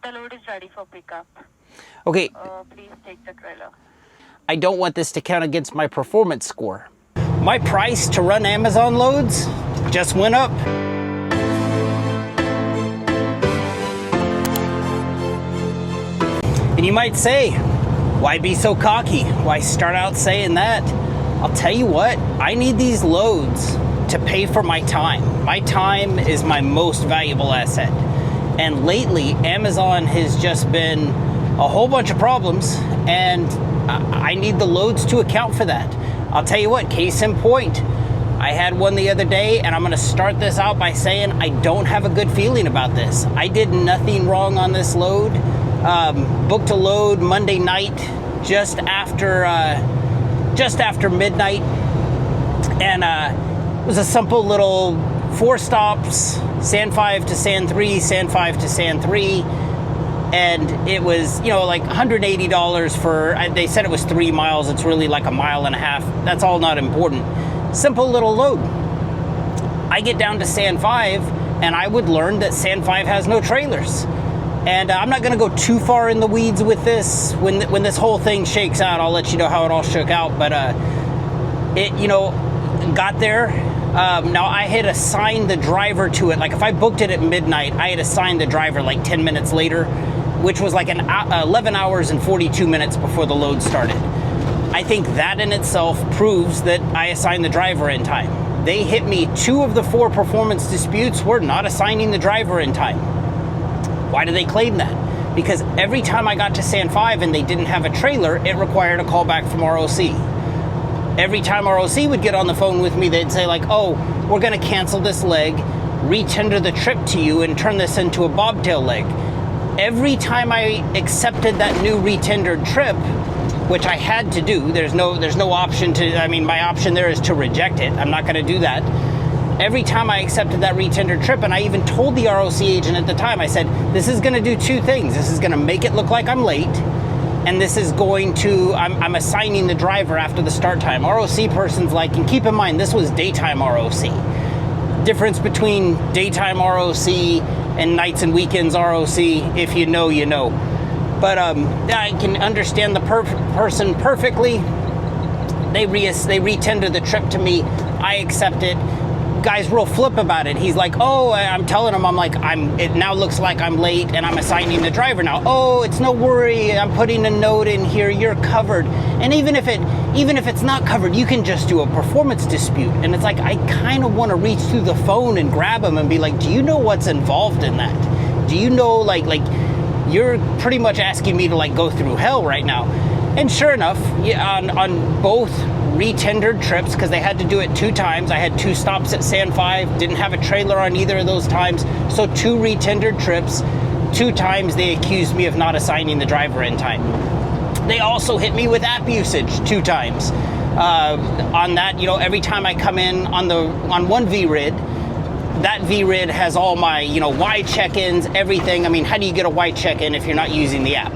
The load is ready for pickup. Okay. Please take the trailer. I don't want this to count against my performance score. My price to run Amazon loads just went up. And you might say, why be so cocky? Why start out saying that? I'll tell you what, I need these loads to pay for my time. My time is my most valuable asset. And lately, Amazon has just been a whole bunch of problems, and I need the loads to account for that. I'll tell you what, case in point, I had one the other day, and I'm gonna start this out by saying I don't have a good feeling about this. I did nothing wrong on this load. Booked a load Monday night, just after midnight, and it was a simple little 4 stops, sand 5 to sand 3, sand 5 to sand 3, and it was, you know, like $180 for, they said it was 3 miles, it's really like 1.5 miles. That's all not important. Simple little load. I get down to sand 5, and I would learn that sand 5 has no trailers. And I'm not gonna go too far in the weeds with this. When this whole thing shakes out, I'll let you know how it all shook out. But it, you know, got there. Now I had assigned the driver to it. Like if I booked it at midnight, I had assigned the driver like 10 minutes later, which was like 11 hours and 42 minutes before the load started. I think that in itself proves that I assigned the driver in time. They hit me 2 of the 4 performance disputes were not assigning the driver in time. Why do they claim that? Because every time I got to sand 5 and they didn't have a trailer, it required a call back from ROC. Every time ROC would get on the phone with me, they'd say like, oh, we're gonna cancel this leg, retender the trip to you and turn this into a bobtail leg. Every time I accepted that new retendered trip, which I had to do, there's no option to, I mean, my option there is to reject it. I'm not gonna do that. Every time I accepted that retendered trip, and I even told the ROC agent at the time, I said, this is gonna do 2 things. This is gonna make it look like I'm late, and this is going to, I'm assigning the driver after the start time. ROC person's like, and keep in mind, this was daytime ROC. Difference between daytime ROC and nights and weekends ROC, if you know, you know. But I can understand the person perfectly. They retender the trip to me, I accept it. Guy's real flip about it. He's like, oh, I'm telling him, I'm like, it now looks like I'm late and I'm assigning the driver now. Oh, it's no worry, I'm putting a note in here, you're covered. And even if it's not covered, you can just do a performance dispute. And it's like, I kind of want to reach through the phone and grab him and be like, do you know what's involved in that? Do you know, like you're pretty much asking me to like go through hell right now. And sure enough, on both retendered trips, because they had to do it 2 times. I had 2 stops at sand 5, didn't have a trailer on either of those times. So 2 retendered trips, 2 times they accused me of not assigning the driver in time. They also hit me with app usage 2 times. On that, you know, every time I come in on one VRID, that VRID has all my, you know, Y check-ins, everything. I mean, how do you get a Y check-in if you're not using the app?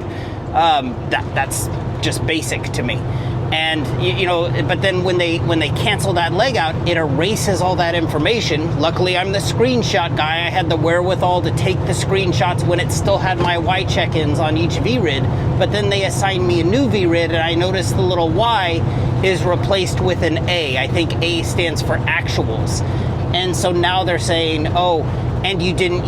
That's just basic to me. And you know, but then when they cancel that leg out, it erases all that information. Luckily, I'm the screenshot guy. I had the wherewithal to take the screenshots when it still had my Y check-ins on each VRID. But then they assigned me a new VRID, and I noticed the little Y is replaced with an A. I think A stands for actuals. And so now they're saying, oh, and you didn't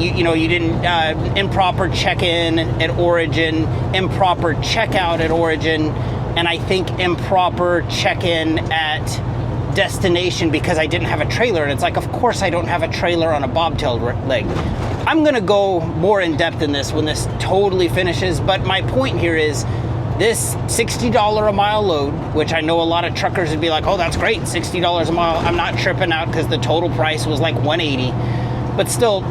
improper check-in at origin, improper checkout at origin, and I think improper check-in at destination because I didn't have a trailer. And it's like, of course I don't have a trailer on a bobtail leg. I'm gonna go more in depth in this when this totally finishes, but my point here is this $60 a mile load, which I know a lot of truckers would be like, oh, that's great, $60 a mile. I'm not tripping out because the total price was like $180, but still,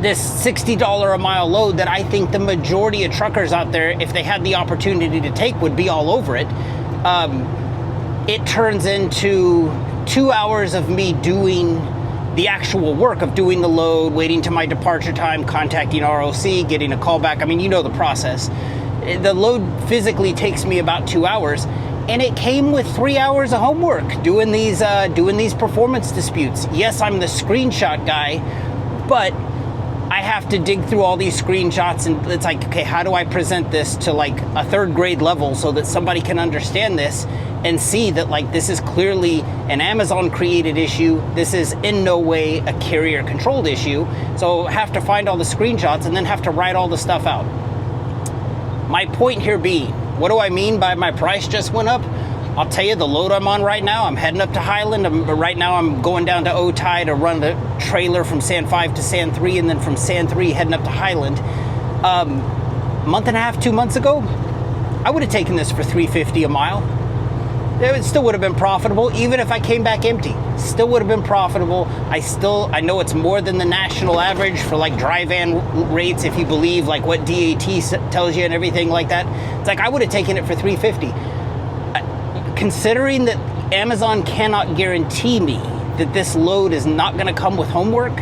this $60 a mile load that I think the majority of truckers out there, if they had the opportunity to take, would be all over it. It turns into 2 hours of me doing the actual work of doing the load, waiting to my departure time, contacting ROC, getting a call back. I mean, you know the process. The load physically takes me about 2 hours, and it came with 3 hours of homework doing these performance disputes. Yes, I'm the screenshot guy, but I have to dig through all these screenshots, and it's like, okay, how do I present this to like a third grade level so that somebody can understand this and see that like this is clearly an Amazon created issue. This is in no way a carrier controlled issue. So have to find all the screenshots and then have to write all the stuff out. My point here being, what do I mean by my price just went up? I'll tell you the load I'm on right now. I'm heading up to Highland. Right now I'm going down to Otay to run the trailer from Sand 5 to Sand 3, and then from Sand 3 heading up to Highland. Month and a half, 2 months ago, I would have taken this for $350 a mile. It still would have been profitable, even if I came back empty. Still would have been profitable. I know it's more than the national average for like dry van rates, if you believe like what DAT tells you and everything like that. It's like I would have taken it for $350. Considering that Amazon cannot guarantee me that this load is not going to come with homework,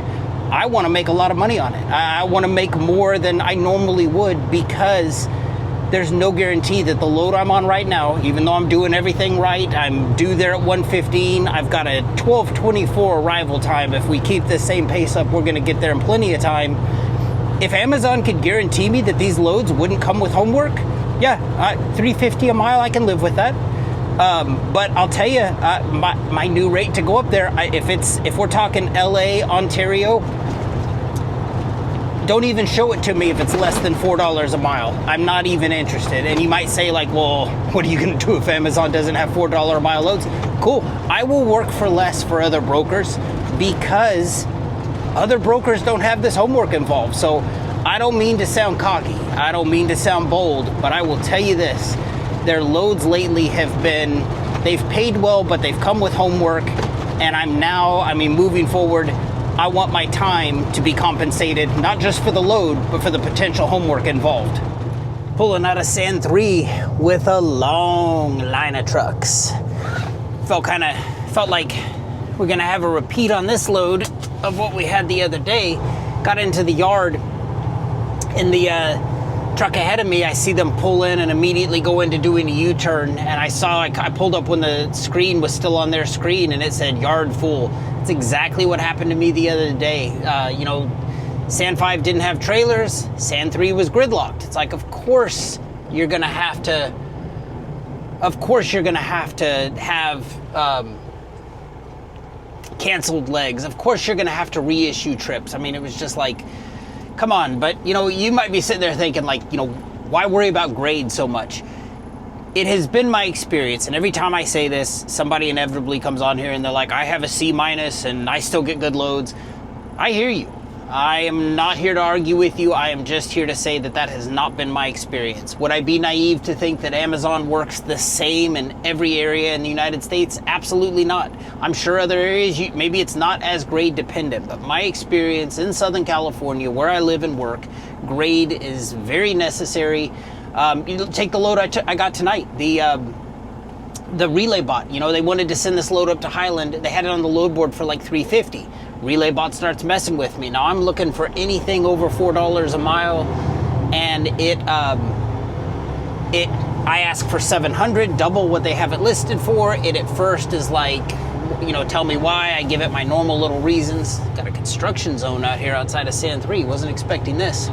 I want to make a lot of money on it. I want to make more than I normally would, because there's no guarantee that the load I'm on right now, even though I'm doing everything right, I'm due there at 1:15, I've got a 12:24 arrival time. If we keep this same pace up, we're going to get there in plenty of time. If Amazon could guarantee me that these loads wouldn't come with homework, yeah, $350 a mile, I can live with that. But I'll tell you, my new rate to go up there, if we're talking LA, Ontario, don't even show it to me if it's less than $4 a mile. I'm not even interested. And you might say like, well, what are you going to do if Amazon doesn't have $4 a mile loads? Cool. I will work for less for other brokers because other brokers don't have this homework involved. So I don't mean to sound cocky. I don't mean to sound bold, but I will tell you this. Their loads lately they've paid well, but they've come with homework. And moving forward, I want my time to be compensated, not just for the load, but for the potential homework involved. Pulling out of Sand 3 with a long line of trucks. Felt like we're gonna have a repeat on this load of what we had the other day. Got into the yard, and the truck ahead of me, I see them pull in and immediately go into doing a U-turn, and I pulled up when the screen was still on their screen and it said yard full. It's exactly what happened to me the other day. Sand 5 didn't have trailers, Sand 3 was gridlocked. It's like, of course you're gonna have to have canceled legs. Of course you're gonna have to reissue trips. I mean, it was just like, come on. But you might be sitting there thinking like, why worry about grade so much? It has been my experience, and every time I say this, somebody inevitably comes on here and they're like, I have a C- and I still get good loads. I hear you. I am not here to argue with you. I am just here to say that has not been my experience. Would I be naive to think that Amazon works the same in every area in the United States? Absolutely not. I'm sure other areas, maybe it's not as grade dependent, but my experience in Southern California, where I live and work, grade is very necessary. You take the load I got tonight, the relay bot. They wanted to send this load up to Highland. They had it on the load board for like $350. Relay bot starts messing with me. Now I'm looking for anything over $4 a mile, and I ask for $700, double what they have it listed for. It at first is like, tell me why. I give it my normal little reasons. Got a construction zone out here outside of Sand 3. Wasn't expecting this.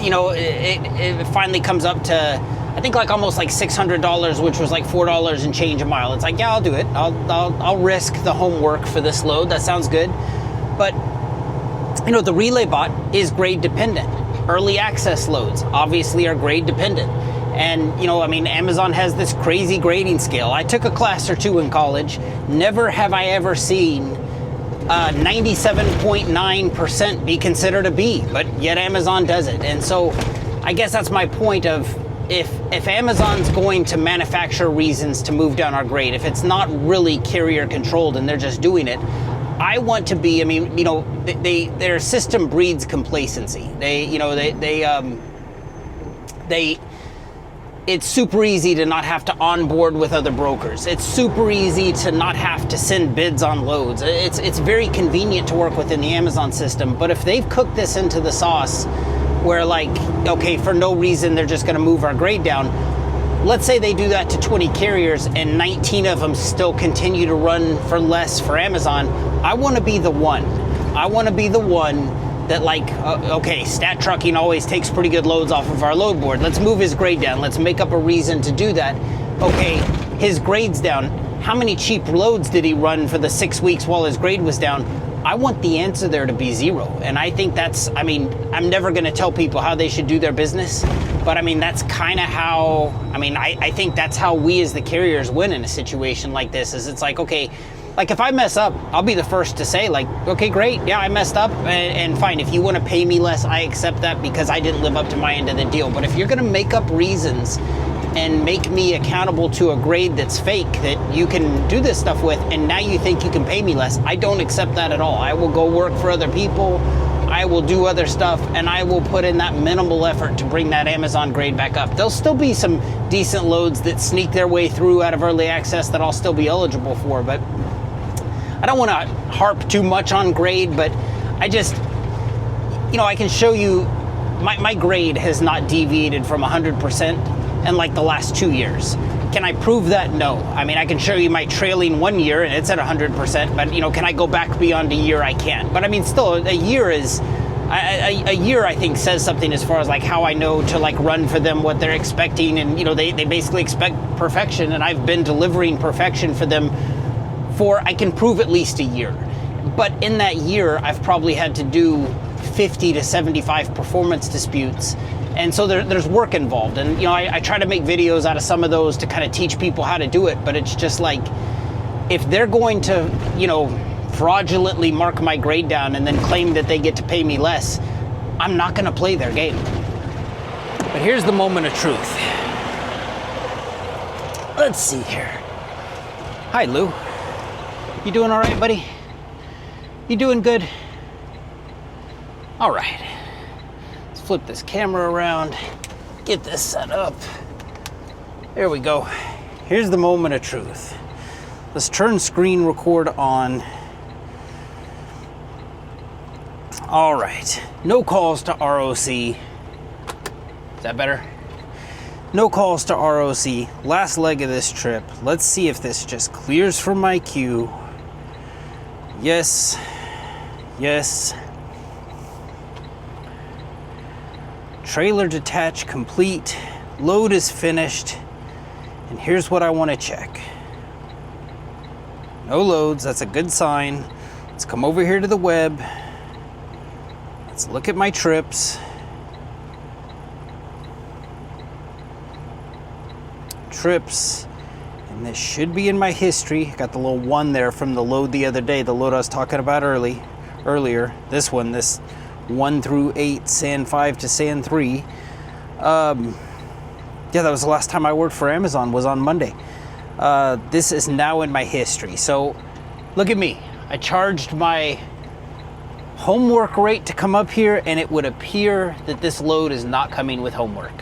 It finally comes up to, I think, like almost like $600, which was like $4 and change a mile. It's like, yeah, I'll do it. I'll risk the homework for this load. That sounds good. But the relay bot is grade dependent. Early access loads obviously are grade dependent. And Amazon has this crazy grading scale. I took a class or two in college. Never have I ever seen 97.9% be considered a B, but yet Amazon does it. And so I guess that's my point of, if Amazon's going to manufacture reasons to move down our grade, if it's not really carrier controlled and they're just doing it, I want to be, their system breeds complacency. It's super easy to not have to onboard with other brokers. It's super easy to not have to send bids on loads. It's very convenient to work within the Amazon system, but if they've cooked this into the sauce where like, okay, for no reason, they're just gonna move our grade down. Let's say they do that to 20 carriers and 19 of them still continue to run for less for Amazon. I wanna be the one. I want to be the one that like, okay, Stat Trucking always takes pretty good loads off of our load board. Let's move his grade down. Let's make up a reason to do that. Okay, his grade's down. How many cheap loads did he run for the 6 weeks while his grade was down? I want the answer there to be zero. And I think that's, I mean, I'm never going to tell people how they should do their business, but I mean, that's kind of how, I mean, I think that's how we as the carriers win in a situation like this, is it's like, okay, like if I mess up, I'll be the first to say like, okay, great, yeah, I messed up, and fine, if you want to pay me less, I accept that because I didn't live up to my end of the deal. But if you're going to make up reasons and make me accountable to a grade that's fake that you can do this stuff with, and now you think you can pay me less, I don't accept that at all. I will go work for other people, I will do other stuff, and I will put in that minimal effort to bring that Amazon grade back up. There'll still be some decent loads that sneak their way through out of early access that I'll still be eligible for, but I don't want to harp too much on grade, but I just, you know, I can show you my grade has not deviated from 100% in like the last 2 years. Can I prove that? No. I mean, I can show you my trailing 1 year and it's at 100%, but you know, can I go back beyond a year? I can't. But I mean, still, a year is, a year I think says something as far as like how I know to like run for them what they're expecting, and you know, they basically expect perfection, and I've been delivering perfection for them for, I can prove at least a year. But in that year, I've probably had to do 50 to 75 performance disputes. And so there's work involved. And, you know, I try to make videos out of some of those to kind of teach people how to do it. But it's just like, if they're going to, you know, fraudulently mark my grade down and then claim that they get to pay me less, I'm not going to play their game. But here's the moment of truth. Let's see here. Hi, Lou. You doing all right, buddy? You doing good? All right. Let's flip this camera around, get this set up. There we go. Here's the moment of truth. Let's turn screen record on. All right. No calls to ROC. Is that better? No calls to ROC. Last leg of this trip. Let's see if this just clears from my queue. Yes. Yes. Trailer detach complete. Load is finished. And here's what I want to check. No loads. That's a good sign. Let's come over here to the web. Let's look at my trips. Trips. And this should be in my history. Got the little 1 there from the load the other day, the load I was talking about earlier. This one, this 1 through 8, sand 5 to sand 3. Yeah, that was the last time I worked for Amazon, was on Monday. This is now in my history. So look at me. I charged my homework rate to come up here, and it would appear that this load is not coming with homework.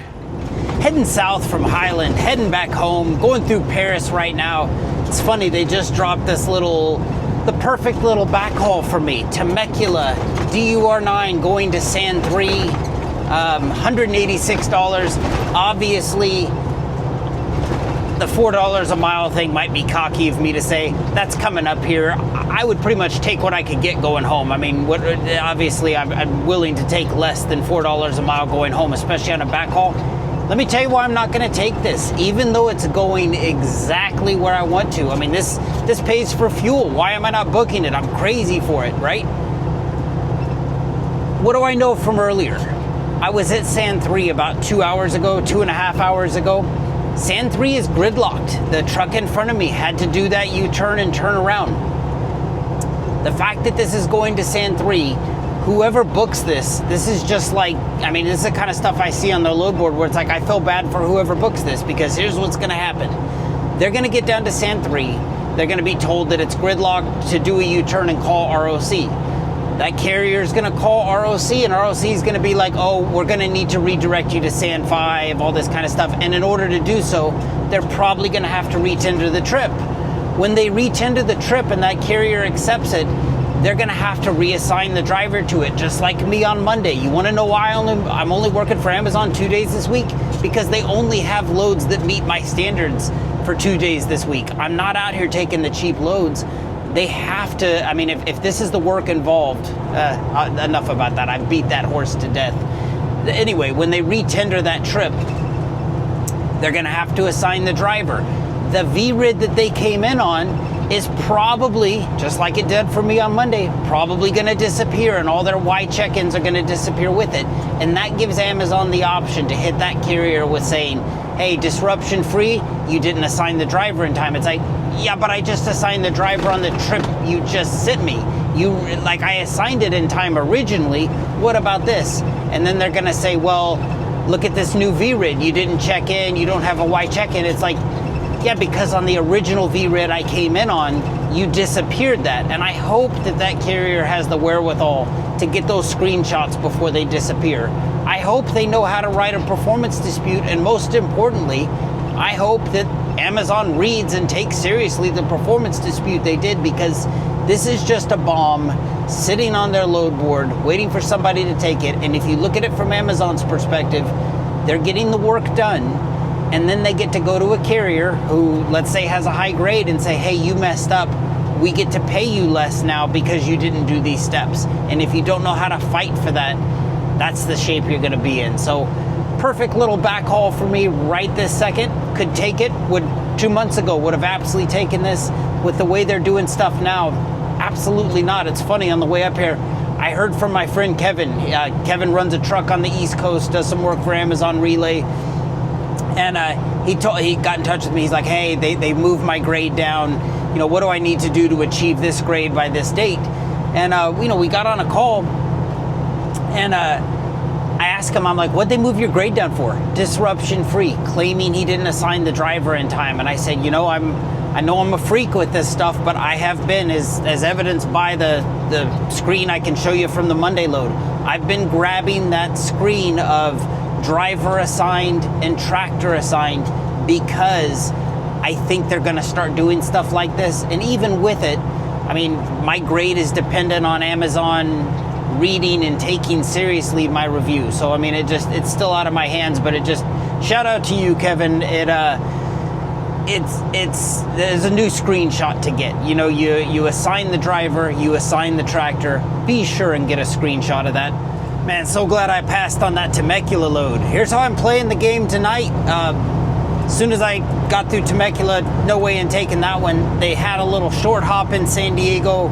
Heading south from Highland, heading back home, going through Paris right now. It's funny, they just dropped this the perfect little backhaul for me. Temecula, DUR9 going to Sand 3, $186. Obviously, the $4 a mile thing might be cocky of me to say. That's coming up here. I would pretty much take what I could get going home. I mean, obviously, I'm willing to take less than $4 a mile going home, especially on a backhaul. Let me tell you why I'm not going to take this, even though it's going exactly where I want to. I mean, this pays for fuel. Why am I not booking it? I'm crazy for it, right? What do I know from earlier? I was at Sand 3 about 2 hours ago, 2.5 hours ago. Sand 3 is gridlocked. The truck in front of me had to do that U-turn and turn around. The fact that this is going to Sand 3, whoever books this is just like, I mean, this is the kind of stuff I see on their load board where it's like, I feel bad for whoever books this, because here's what's going to happen. They're going to get down to Sand 3. They're going to be told that it's gridlocked to do a U-turn and call ROC. That carrier is going to call ROC, and ROC is going to be like, oh, we're going to need to redirect you to Sand 5, all this kind of stuff. And in order to do so, they're probably going to have to retender the trip. When they retender the trip and that carrier accepts it, they're going to have to reassign the driver to it, just like me on Monday. You want to know why I'm only working for Amazon 2 days this week? Because they only have loads that meet my standards for 2 days this week. I'm not out here taking the cheap loads. They have to, I mean, if this is the work involved, enough about that. I've beat that horse to death. Anyway, when they re-tender that trip, they're going to have to assign the driver. The VRID that they came in on is probably, just like it did for me on Monday, probably going to disappear, and all their Y check-ins are going to disappear with it. And that gives Amazon the option to hit that carrier with saying, hey, disruption free, you didn't assign the driver in time. It's like, yeah, but I just assigned the driver on the trip you just sent me. I assigned it in time originally. What about this? And then they're gonna say, well, look at this new VRID. You didn't check in, you don't have a Y check-in. It's like, yeah, because on the original VRID I came in on, you disappeared that. And I hope that that carrier has the wherewithal to get those screenshots before they disappear. I hope they know how to write a performance dispute, and most importantly, I hope that Amazon reads and takes seriously the performance dispute they did, because this is just a bomb sitting on their load board waiting for somebody to take it. And if you look at it from Amazon's perspective, they're getting the work done, and then they get to go to a carrier who, let's say, has a high grade and say, hey, you messed up. We get to pay you less now because you didn't do these steps. And if you don't know how to fight for that, that's the shape you're going to be in. So perfect little backhaul for me right this second. Could take it. 2 months ago would have absolutely taken this. With the way they're doing stuff now, absolutely not. It's funny, on the way up here, I heard from my friend Kevin. Kevin runs a truck on the East Coast, does some work for Amazon Relay. And he got in touch with me. He's like, hey, they moved my grade down. You know, what do I need to do to achieve this grade by this date? And, we got on a call, and I asked him, I'm like, what'd they move your grade down for? Disruption free, claiming he didn't assign the driver in time. And I said, I know I'm a freak with this stuff, but I have been, as evidenced by the screen I can show you from the Monday load. I've been grabbing that screen of driver assigned and tractor assigned because I think they're going to start doing stuff like this. And even with it, I mean, my grade is dependent on Amazon reading and taking seriously my review. So, I mean, it's still out of my hands, but shout out to you, Kevin. There's a new screenshot to get. You assign the driver, you assign the tractor. Be sure and get a screenshot of that. Man, so glad I passed on that Temecula load. Here's how I'm playing the game tonight. As soon as I got through Temecula, no way in taking that one. They had a little short hop in San Diego,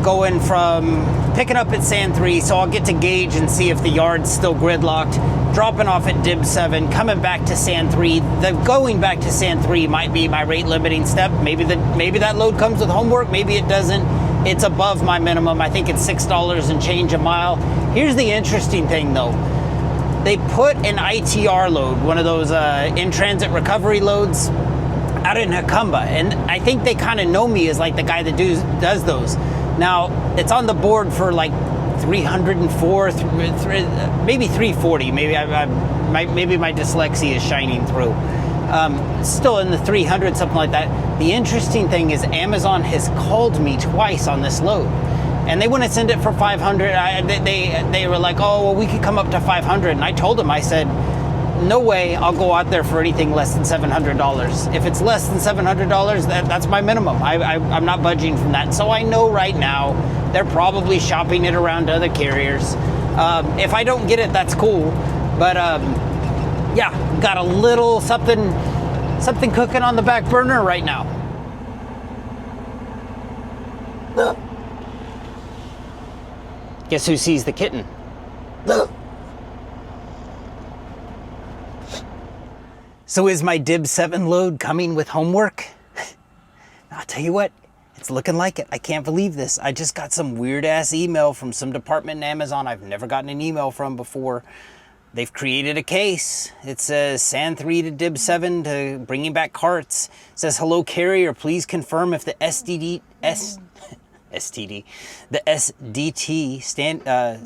going from picking up at San 3, so I'll get to gauge and see if the yard's still gridlocked. Dropping off at Dib 7, coming back to San 3. The going back to San 3 might be my rate limiting step. Maybe that load comes with homework, maybe it doesn't. It's above my minimum. I think it's $6 and change a mile. Here's the interesting thing though. They put an ITR load, one of those in-transit recovery loads, out in Jacumba. And I think they kind of know me as like the guy that does those. Now, it's on the board for like 304, maybe 340. Maybe maybe my dyslexia is shining through. Still in the 300, something like that. The interesting thing is Amazon has called me twice on this load. And they wouldn't send it for 500. They were like, oh, well, we could come up to 500. And I told them, I said, no way I'll go out there for anything less than $700. If it's less than $700, that's my minimum. I'm not budging from that. So I know right now they're probably shopping it around to other carriers. If I don't get it, that's cool. But yeah, got a little something cooking on the back burner right now. Guess who sees the kitten? So is my Dib 7 load coming with homework? I'll tell you what, it's looking like it. I can't believe this. I just got some weird ass email from some department in Amazon I've never gotten an email from before. They've created a case. It says San 3 to Dib 7 to bringing back carts. It says, hello carrier, please confirm if the SDT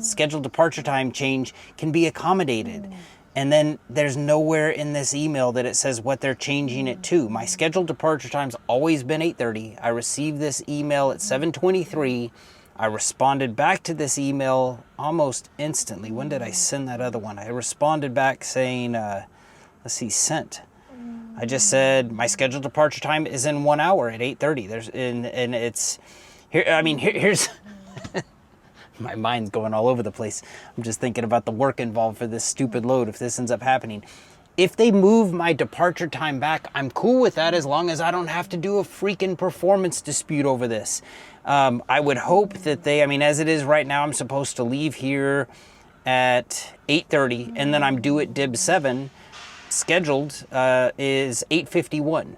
scheduled departure time change can be accommodated. And then there's nowhere in this email that it says what they're changing it to. My scheduled departure time's always been 8:30. I received this email at 7:23. I responded back to this email almost instantly. When did I send that other one? I responded back saying, let's see, sent. I just said my scheduled departure time is in 1 hour at 8:30. And it's Here's my mind's going all over the place. I'm just thinking about the work involved for this stupid load if this ends up happening. If they move my departure time back, I'm cool with that as long as I don't have to do a freaking performance dispute over this. I would hope that they, as it is right now, I'm supposed to leave here at 8:30 and then I'm due at DIB 7. Scheduled is 8:51.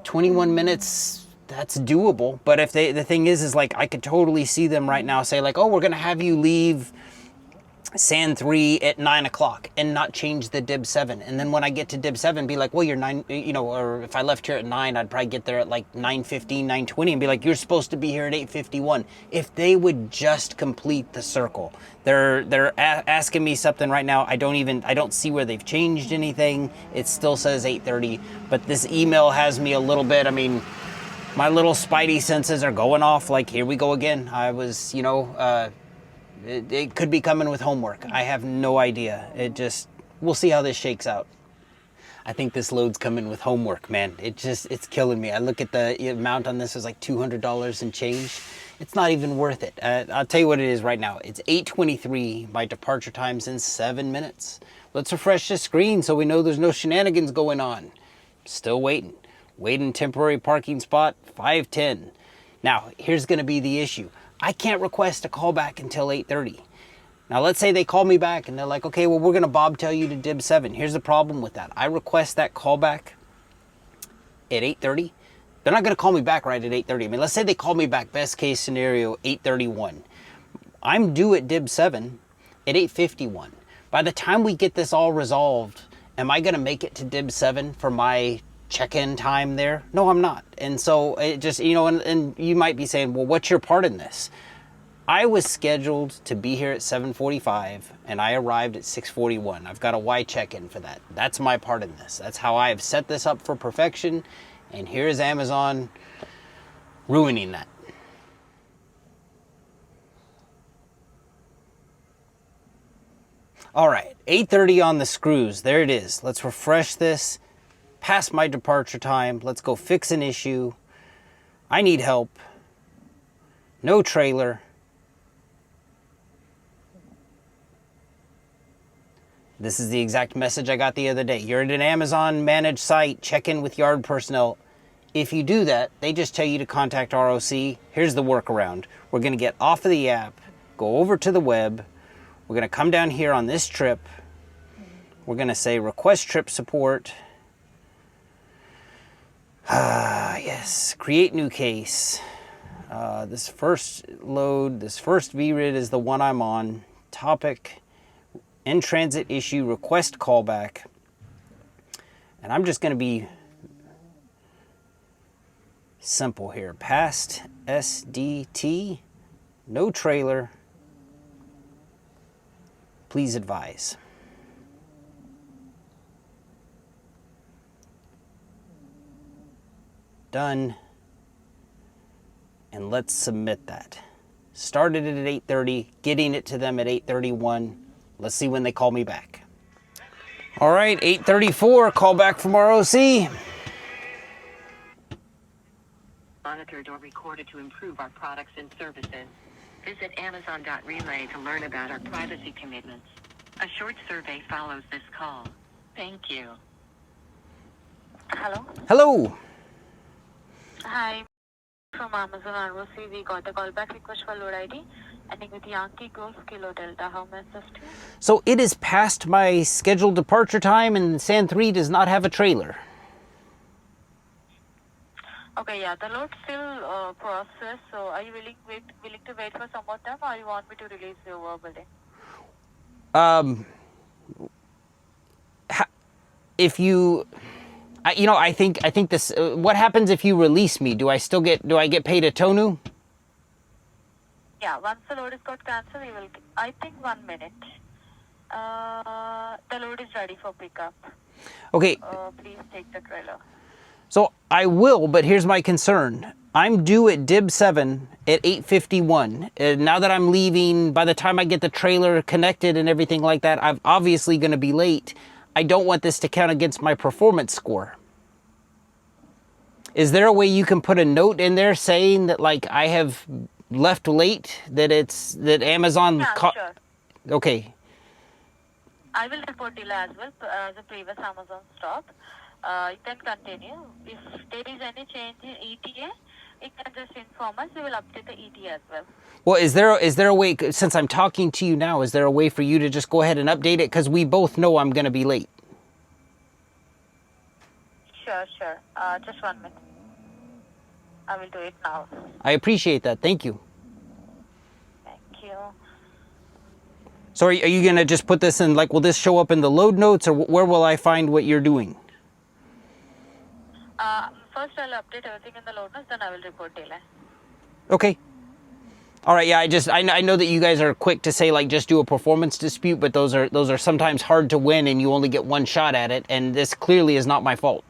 21 minutes, that's doable. But if the thing is like, I could totally see them right now say like, oh, we're going to have you leave Sand 3 at 9 o'clock and not change the DIB 7. And then when I get to DIB 7, be like, well, you're 9, or if I left here at 9, I'd probably get there at like 9:15, 9:20 and be like, you're supposed to be here at 8:51. If they would just complete the circle. They're asking me something right now. I don't see where they've changed anything. It still says 8:30, but this email has me a little bit, my little spidey senses are going off like, here we go again. I was, it could be coming with homework. I have no idea. We'll see how this shakes out. I think this load's coming with homework, man. It's killing me. I look at the amount on this is like $200 and change. It's not even worth it. I'll tell you what it is right now. It's 8:23. My departure time's in 7 minutes. Let's refresh the screen so we know there's no shenanigans going on. Still waiting. Waiting temporary parking spot, 5:10. Now, here's going to be the issue. I can't request a callback until 8:30. Now, let's say they call me back and they're like, okay, well, we're going to bobtail you to DIB 7. Here's the problem with that. I request that callback at 8:30. They're not going to call me back right at 8:30. Let's say they call me back, best case scenario, 8:31. I'm due at DIB 7 at 8:51. By the time we get this all resolved, am I going to make it to DIB 7 for my check-in time there? No, I'm not. And so it just, and you might be saying, well, what's your part in this? I was scheduled to be here at 7:45 and I arrived at 6:41. I've got a Y check-in for that. That's my part in this. That's how I have set this up for perfection. And here is Amazon ruining that. All right, 8:30 on the screws. There it is. Let's refresh this. Past my departure time. Let's go fix an issue. I need help. No trailer. This is the exact message I got the other day. You're at an Amazon managed site. Check in with yard personnel. If you do that, they just tell you to contact ROC. Here's the workaround. We're going to get off of the app, go over to the web. We're going to come down here on this trip. We're going to say request trip support. Yes, create new case. This first load, this first VRID is the one I'm on. Topic, in transit issue, request callback. And I'm just going to be simple here. Past SDT, no trailer. Please advise. Done. And let's submit that. Started it at 8:30, getting it to them at 8:31. Let's see when they call me back. All right, 8:34, call back from ROC. Monitored or recorded to improve our products and services. Visit Amazon.relay to learn about our privacy commitments. A short survey follows this call. Thank you. Hello? Hello. Hi. From Amazon ROC, we got a callback request for load ID ending with Yankee Golf Kilo Delta. How may I assist you? So it is past my scheduled departure time and Sand 3 does not have a trailer. Okay, yeah, the load still processed. So are you willing to wait for some more time, or you want me to release you verbally? If you, I think this. What happens if you release me? Do I get paid a tonu? Yeah, once the load is got cancelled, you will. I think 1 minute. The load is ready for pickup. Okay. Please take the trailer. So I will, but here's my concern. I'm due at DIB 7 at 8:51. Now that I'm leaving, by the time I get the trailer connected and everything like that, I'm obviously going to be late. I don't want this to count against my performance score. Is there a way you can put a note in there saying that like I have left late, that Amazon Yeah, sure. Okay. I will report delay as well as a previous Amazon stop. You can continue. If there is any change in ETA, you can just inform us. We will update the ETA as well. Well, is there a way, since I'm talking to you now, is there a way for you to just go ahead and update it? Because we both know I'm going to be late. Sure. Just 1 minute. I will do it now. I appreciate that. Thank you. Thank you. So are you going to just put this in, like, will this show up in the load notes, or where will I find what you're doing? First, I'll update everything in the load notes, then I will report delay. Okay. All right. Yeah. I know that you guys are quick to say like just do a performance dispute, but those are sometimes hard to win, and you only get one shot at it. And this clearly is not my fault.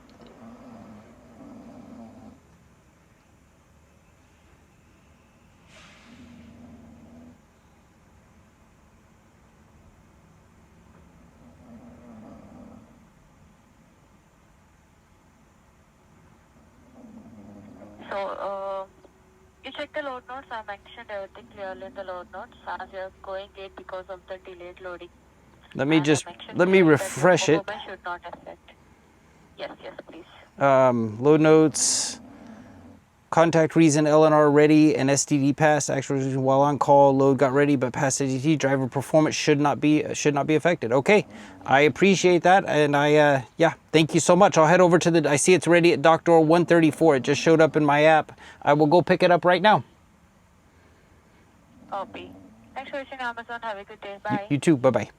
So, you check the load notes. I mentioned everything clearly in the load notes as you're going late because of the delayed loading. Let me refresh it. Should not affect. Yes, please. Load notes, contact reason, LNR ready, and STD pass. Actual reason while on call, load got ready, but past STD driver performance should not be affected. Okay, I appreciate that, and yeah, thank you so much. I'll head over to I see it's ready at dock door 134. It just showed up in my app. I will go pick it up right now. Okay. Thanks for watching Amazon. Have a good day. Bye. You too. Bye-bye.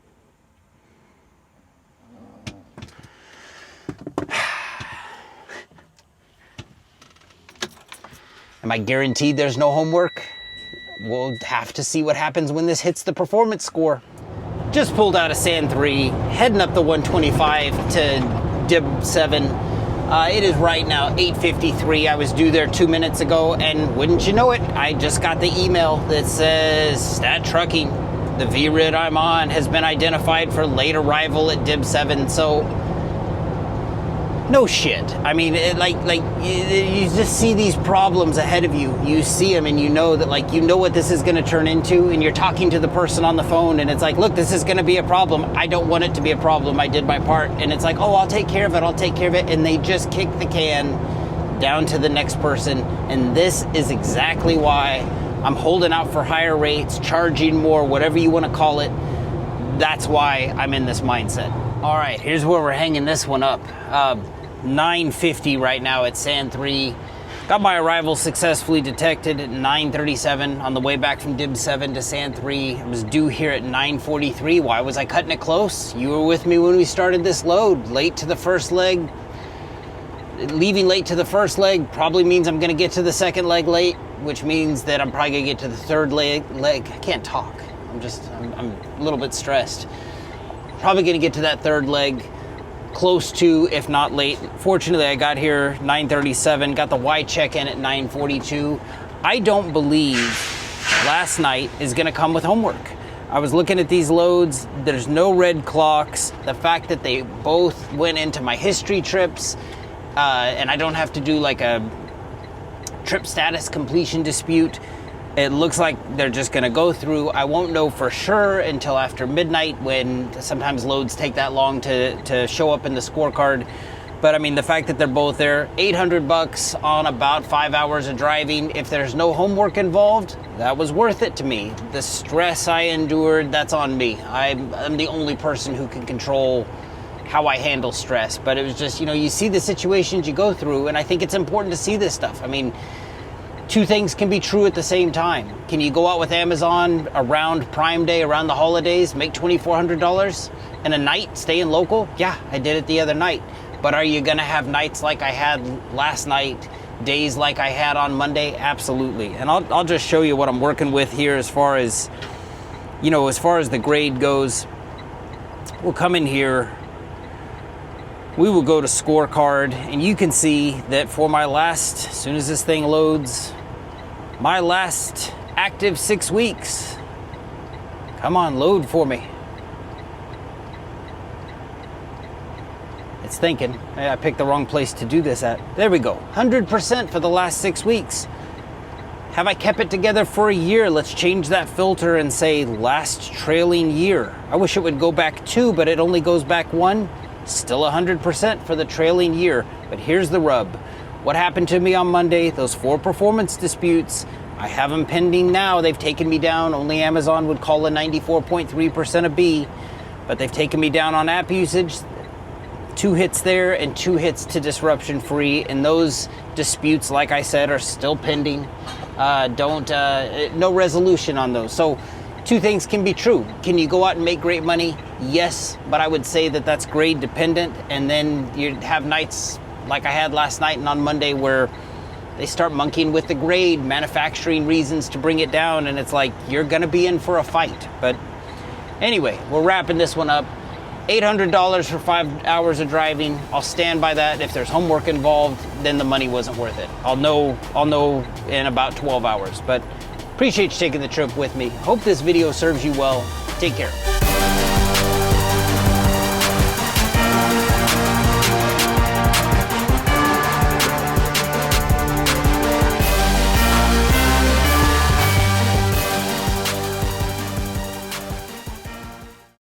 Am I guaranteed there's no homework? We'll have to see what happens when this hits the performance score. Just pulled out a Sand 3, heading up the 125 to Dib 7. It is right now 8:53. I was due there 2 minutes ago, and wouldn't you know it, I just got the email that says, Stat Trucking, the VRID I'm on has been identified for late arrival at Dib 7. So, no shit. I mean, you just see these problems ahead of you. You see them and you know that, like, you know what this is going to turn into, and you're talking to the person on the phone and it's like, look, this is going to be a problem. I don't want it to be a problem. I did my part. And it's like, oh, I'll take care of it. And they just kick the can down to the next person. And this is exactly why I'm holding out for higher rates, charging more, whatever you want to call it. That's why I'm in this mindset. All right, here's where we're hanging this one up. 9:50 right now at Sand 3. Got my arrival successfully detected at 9:37 on the way back from Dib 7 to Sand 3. I was due here at 9:43. Why was I cutting it close? You were with me when we started this load. Late to the first leg. Leaving late to the first leg probably means I'm going to get to the second leg late, which means that I'm probably going to get to the third leg. I can't talk. I'm a little bit stressed. Probably going to get to that third leg close to, if not late. Fortunately, I got here 9:37, got the Y check in at 9:42. I don't believe last night is going to come with homework. I was looking at these loads. There's no red clocks. The fact that they both went into my history trips, and I don't have to do like a trip status completion dispute. It looks like they're just going to go through. I won't know for sure until after midnight, when sometimes loads take that long to show up in the scorecard. But I mean, the fact that they're both there, $800 on about 5 hours of driving. If there's no homework involved, that was worth it to me. The stress I endured, that's on me. I'm the only person who can control how I handle stress. But it was just, you see the situations you go through, and I think it's important to see this stuff. I mean, two things can be true at the same time. Can you go out with Amazon around Prime Day, around the holidays, make $2,400 in a night, staying local? Yeah, I did it the other night. But are you gonna have nights like I had last night, days like I had on Monday? Absolutely. And I'll just show you what I'm working with here as far as, as far as the grade goes. We'll come in here, we will go to scorecard, and you can see that for my last, as soon as this thing loads, my last active 6 weeks. Come on, load for me. It It's thinking. I picked the wrong place to do this at. There we go. 100% for the last 6 weeks. Have I kept it together for a year? Let's change that filter and say last trailing year. I wish it would go back 2, but it only goes back 1. Still 100% for the trailing year. But here's the rub. What happened to me on Monday? Those 4 performance disputes. I have them pending now. They've taken me down. Only Amazon would call a 94.3% a B. But they've taken me down on app usage. 2 hits there and 2 hits to disruption free. And those disputes, like I said, are still pending. No resolution on those. So 2 things can be true. Can you go out and make great money? Yes, but I would say that that's grade dependent. And then you have nights like I had last night and on Monday where they start monkeying with the grade, manufacturing reasons to bring it down. And it's like, you're going to be in for a fight. But anyway, we're wrapping this one up. $800 for 5 hours of driving. I'll stand by that. If there's homework involved, then the money wasn't worth it. I'll know in about 12 hours. But appreciate you taking the trip with me. Hope this video serves you well. Take care.